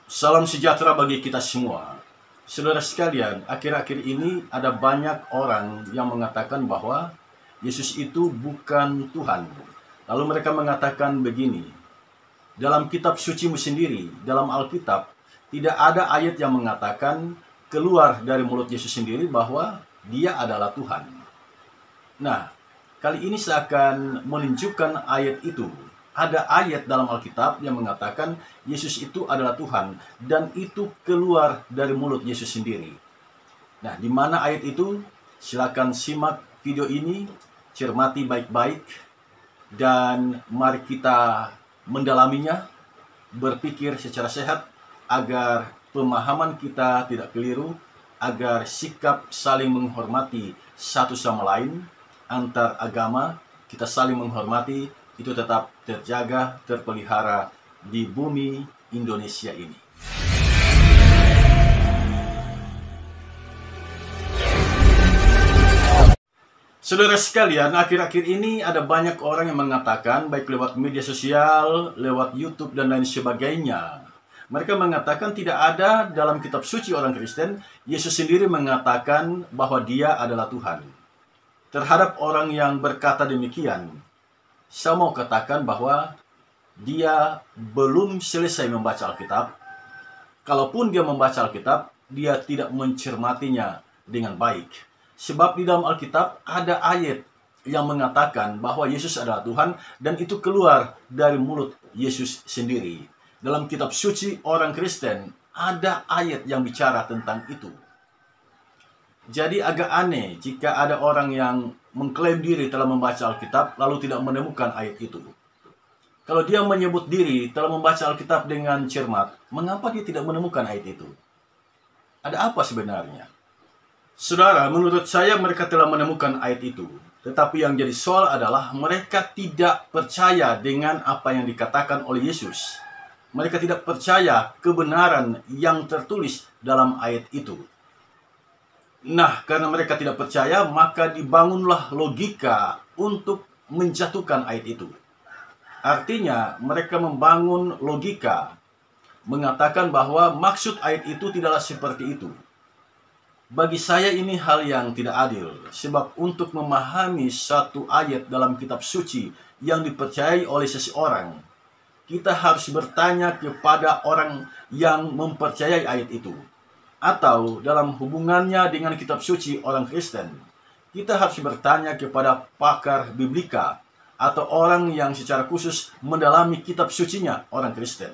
Salam sejahtera bagi kita semua. Saudara sekalian, akhir-akhir ini ada banyak orang yang mengatakan bahwa Yesus itu bukan Tuhan. Lalu mereka mengatakan begini, dalam kitab sucimu sendiri, dalam Alkitab, tidak ada ayat yang mengatakan keluar dari mulut Yesus sendiri bahwa dia adalah Tuhan. Nah, kali ini saya akan menunjukkan ayat itu. Ada ayat dalam Alkitab yang mengatakan Yesus itu adalah Tuhan dan itu keluar dari mulut Yesus sendiri. Nah, di mana ayat itu? Silakan simak video ini, cermati baik-baik, dan mari kita mendalaminya, berpikir secara sehat agar pemahaman kita tidak keliru, agar sikap saling menghormati satu sama lain antar agama, kita saling menghormati, itu tetap terjaga, terpelihara di bumi Indonesia ini. Saudara sekalian, akhir-akhir ini ada banyak orang yang mengatakan, baik lewat media sosial, lewat YouTube, dan lain sebagainya. Mereka mengatakan tidak ada dalam kitab suci orang Kristen, Yesus sendiri mengatakan bahwa dia adalah Tuhan. Terhadap orang yang berkata demikian, saya mau katakan bahwa dia belum selesai membaca Alkitab. Kalaupun dia membaca Alkitab, dia tidak mencermatinya dengan baik. Sebab di dalam Alkitab ada ayat yang mengatakan bahwa Yesus adalah Tuhan dan itu keluar dari mulut Yesus sendiri. Dalam kitab suci orang Kristen ada ayat yang bicara tentang itu. Jadi agak aneh jika ada orang yang mengklaim diri telah membaca Alkitab lalu tidak menemukan ayat itu. Kalau dia menyebut diri telah membaca Alkitab dengan cermat, mengapa dia tidak menemukan ayat itu? Ada apa sebenarnya? Saudara, menurut saya mereka telah menemukan ayat itu. Tetapi yang jadi soal adalah mereka tidak percaya dengan apa yang dikatakan oleh Yesus. Mereka tidak percaya kebenaran yang tertulis dalam ayat itu. Nah, karena mereka tidak percaya, maka dibangunlah logika untuk menjatuhkan ayat itu. Artinya, mereka membangun logika, mengatakan bahwa maksud ayat itu tidaklah seperti itu. Bagi saya ini hal yang tidak adil, sebab untuk memahami satu ayat dalam kitab suci yang dipercayai oleh seseorang, kita harus bertanya kepada orang yang mempercayai ayat itu. Atau dalam hubungannya dengan kitab suci orang Kristen, kita harus bertanya kepada pakar biblika atau orang yang secara khusus mendalami kitab sucinya orang Kristen.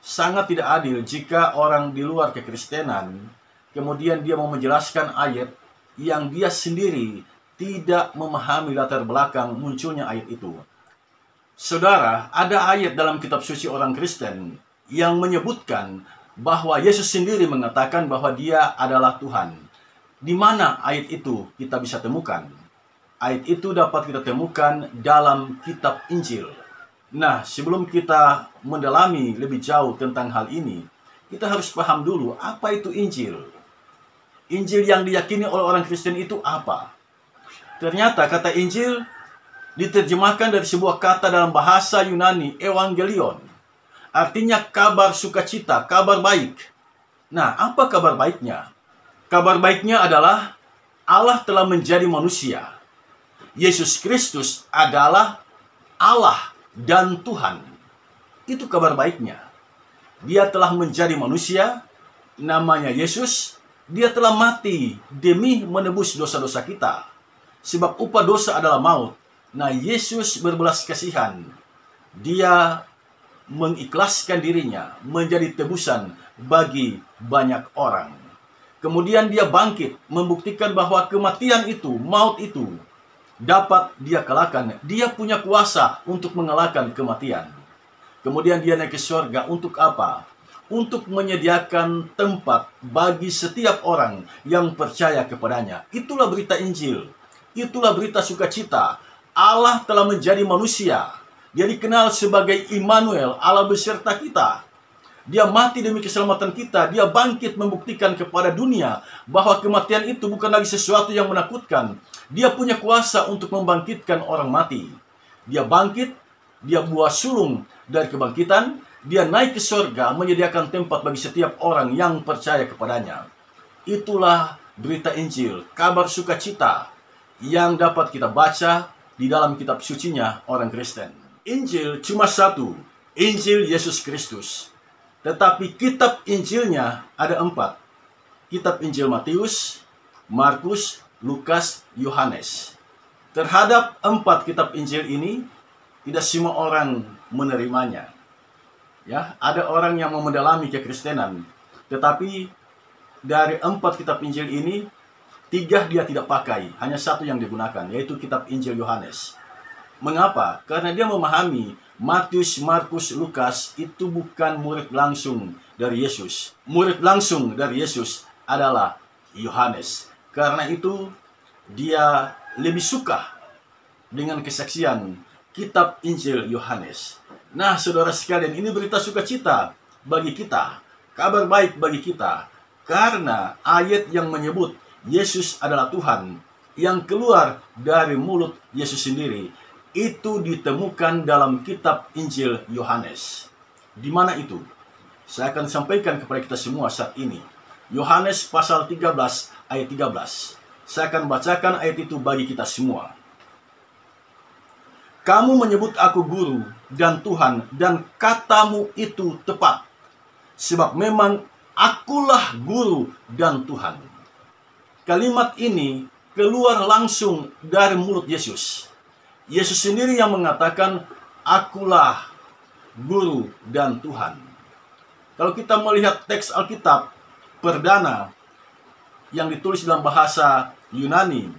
Sangat tidak adil jika orang di luar kekristenan kemudian dia mau menjelaskan ayat yang dia sendiri tidak memahami latar belakang munculnya ayat itu. Saudara, ada ayat dalam kitab suci orang Kristen yang menyebutkan bahwa Yesus sendiri mengatakan bahwa dia adalah Tuhan. Di mana ayat itu kita bisa temukan? Ayat itu dapat kita temukan dalam kitab Injil. Nah, sebelum kita mendalami lebih jauh tentang hal ini, kita harus paham dulu apa itu Injil. Injil yang diyakini oleh orang Kristen itu apa? Ternyata kata Injil diterjemahkan dari sebuah kata dalam bahasa Yunani, evangelion. Artinya kabar sukacita, kabar baik. Nah, apa kabar baiknya? Kabar baiknya adalah Allah telah menjadi manusia. Yesus Kristus adalah Allah dan Tuhan. Itu kabar baiknya. Dia telah menjadi manusia, namanya Yesus. Dia telah mati demi menebus dosa-dosa kita. Sebab upah dosa adalah maut. Nah, Yesus berbelas kasihan. Dia mengikhlaskan dirinya menjadi tebusan bagi banyak orang. Kemudian dia bangkit, membuktikan bahwa kematian itu, maut itu, dapat dia kalahkan. Dia punya kuasa untuk mengalahkan kematian. Kemudian dia naik ke surga untuk apa? Untuk menyediakan tempat bagi setiap orang yang percaya kepadanya. Itulah berita Injil. Itulah berita sukacita. Allah telah menjadi manusia. Dia dikenal sebagai Immanuel, Allah beserta kita. Dia mati demi keselamatan kita. Dia bangkit membuktikan kepada dunia bahwa kematian itu bukan lagi sesuatu yang menakutkan. Dia punya kuasa untuk membangkitkan orang mati. Dia bangkit, dia buah sulung dari kebangkitan, Dia naik ke surga menyediakan tempat bagi setiap orang yang percaya kepadanya. Itulah berita Injil, kabar sukacita yang dapat kita baca di dalam kitab sucinya orang Kristen. Injil cuma satu, Injil Yesus Kristus. Tetapi kitab Injilnya ada 4. Kitab Injil Matius, Markus, Lukas, Yohanes. Terhadap 4 kitab Injil ini, tidak semua orang menerimanya. Ya, ada orang yang mau mendalami kekristenan, tetapi dari 4 kitab Injil ini, 3 dia tidak pakai, hanya 1 yang digunakan, yaitu kitab Injil Yohanes. Mengapa? Karena dia memahami Matius, Markus, Lukas itu bukan murid langsung dari Yesus. Murid langsung dari Yesus adalah Yohanes. Karena itu dia lebih suka dengan kesaksian kitab Injil Yohanes. Nah, saudara sekalian, ini berita sukacita bagi kita, kabar baik bagi kita, karena ayat yang menyebut Yesus adalah Tuhan yang keluar dari mulut Yesus sendiri itu ditemukan dalam kitab Injil Yohanes. Di mana itu? Saya akan sampaikan kepada kita semua saat ini. Yohanes pasal 13 ayat 13. Saya akan bacakan ayat itu bagi kita semua. Kamu menyebut aku guru dan Tuhan, dan katamu itu tepat. Sebab memang akulah guru dan Tuhan. Kalimat ini keluar langsung dari mulut Yesus. Yesus sendiri yang mengatakan, akulah guru dan Tuhan. Kalau kita melihat teks Alkitab perdana yang ditulis dalam bahasa Yunani,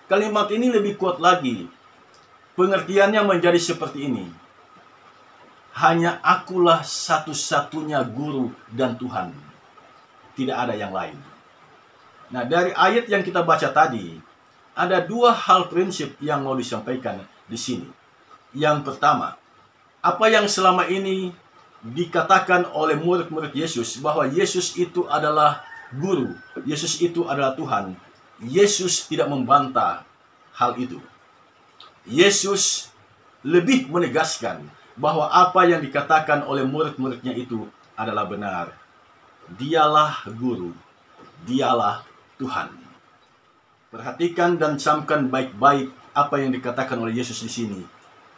kalimat ini lebih kuat lagi. Pengertiannya menjadi seperti ini. Hanya akulah satu-satunya guru dan Tuhan. Tidak ada yang lain. Nah, dari ayat yang kita baca tadi, ada 2 hal prinsip yang mau disampaikan di sini. Yang pertama, apa yang selama ini dikatakan oleh murid-murid Yesus, bahwa Yesus itu adalah guru, Yesus itu adalah Tuhan. Yesus tidak membantah hal itu. Yesus lebih menegaskan bahwa apa yang dikatakan oleh murid-muridnya itu adalah benar. Dialah guru, dialah Tuhan. Perhatikan dan camkan baik-baik apa yang dikatakan oleh Yesus di sini.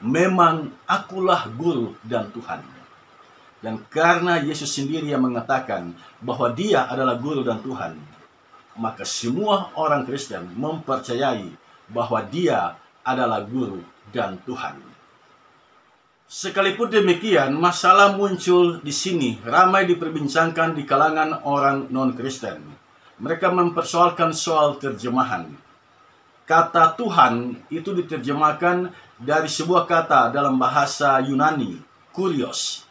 Memang akulah guru dan Tuhan. Dan karena Yesus sendiri yang mengatakan bahwa dia adalah guru dan Tuhan, maka semua orang Kristen mempercayai bahwa dia adalah guru dan Tuhan. Sekalipun demikian, masalah muncul di sini, ramai diperbincangkan di kalangan orang non-Kristen. Mereka mempersoalkan soal terjemahan. Kata Tuhan itu diterjemahkan dari sebuah kata dalam bahasa Yunani, kurios.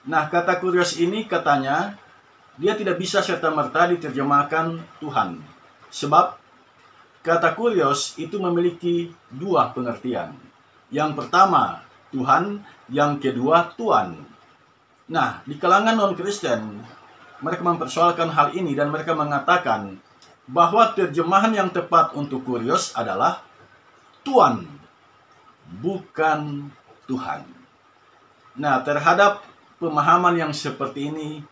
Nah, kata kurios ini katanya, dia tidak bisa serta-merta diterjemahkan Tuhan. Sebab kata kurios itu memiliki 2 pengertian. Yang pertama, Tuhan. Yang kedua, Tuan. Nah, di kalangan non-Kristen, mereka mempersoalkan hal ini dan mereka mengatakan bahwa terjemahan yang tepat untuk kurios adalah Tuan, bukan Tuhan. Nah, terhadap pemahaman yang seperti ini,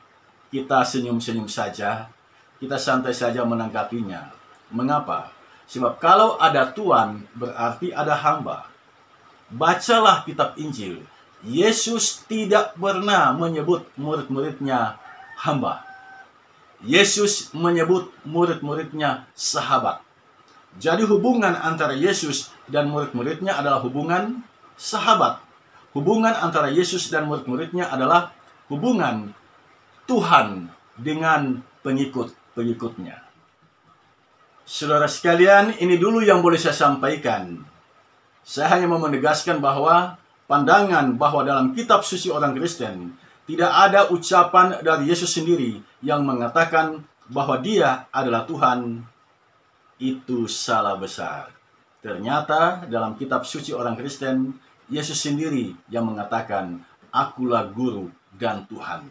kita senyum-senyum saja, kita santai saja menanggapinya. Mengapa? Sebab kalau ada Tuan, berarti ada hamba. Bacalah kitab Injil. Yesus tidak pernah menyebut murid-muridnya hamba. Yesus menyebut murid-muridnya sahabat. Jadi hubungan antara Yesus dan murid-muridnya adalah hubungan sahabat. Hubungan antara Yesus dan murid-muridnya adalah hubungan Tuhan dengan pengikut-pengikutnya. Saudara sekalian, ini dulu yang boleh saya sampaikan. Saya hanya mau menegaskan bahwa pandangan bahwa dalam kitab suci orang Kristen tidak ada ucapan dari Yesus sendiri yang mengatakan bahwa dia adalah Tuhan, itu salah besar. Ternyata dalam kitab suci orang Kristen, Yesus sendiri yang mengatakan, akulah guru dan Tuhan.